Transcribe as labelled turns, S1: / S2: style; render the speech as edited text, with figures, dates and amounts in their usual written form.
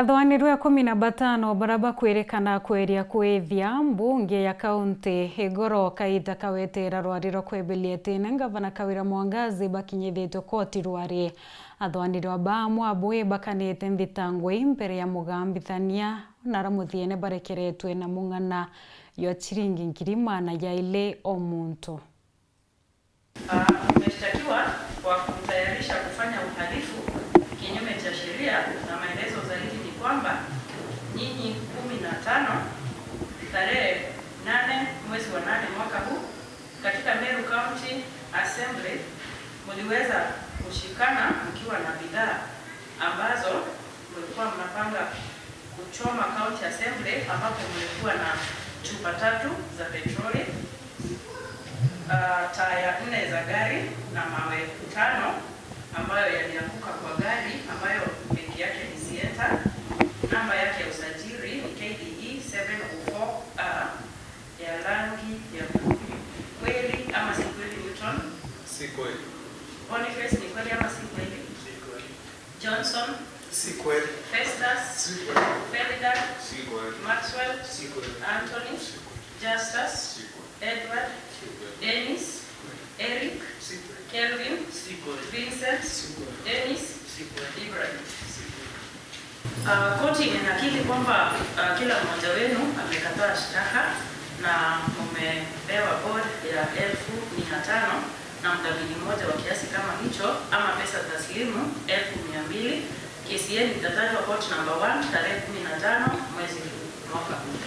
S1: Athwanirũ 15 baraba kwerekana kweria kwithia mbunge ya kaunti Igoro Kaitha kawetera rwariro kwebelia tene gavana Kawira Mwangazi bakinyithitwe koti rwari. Athwanirũ abamwe abwe bakanite nthitangwi mbere ya mugambithania nara muthiene barekeretwe na mung'ana ya chiringi 200,000 o muntu.
S2: Umeshtakiwa kwa kutayarisha kufanya uhalifu kinyume cha sheria, na maelezo zaidi ni kwamba nyinyi 15 tarehe 8 mwezi wa 8 mwaka huu katika Meru County Assembly mliweza kushikana mkiwa na bidhaa ambazo mlikuwa mnapanga kuchoma County Assembly, ambapo mlikuwa na chupa 3 za petroli, taya 4 za gari na mawe 5 ambayo yalianguka kwa gari ambayo benki yake ni Sienta. Namba yake ya usajili ni KDE 704A ya rangi ya blue. Kweli ama si kweli Newton?
S3: Si kweli.
S2: Boniface ni kweli ama si kweli?
S3: Si kweli.
S2: Johnson?
S3: Si kweli.
S2: Festus?
S3: Si kweli.
S2: Ferdinand?
S3: Si kweli.
S2: Maxwell?
S3: Si kweli.
S2: Anthony?
S3: Si kweli.
S2: Justus?
S3: Si kweli.
S2: Edward?
S3: Si kweli.
S2: Dennis? Eric?
S3: Si kweli.
S2: Kelvin?
S3: Si kweli.
S2: Vincent?
S3: Si kweli.
S2: Dennis?
S3: Si kweli.
S2: Ibrahim?
S3: Si kweli.
S2: Koti imenakili kwamba kila mmoja wenu amekataa shtaka na umepewa bond ya 1500 na mdhamini mmoja wa kiasi kama hicho ama pesa taslimu 200,000. Kesi yenu itatajwa court number 1 tarehe 15 mwezi huu mwaka huu.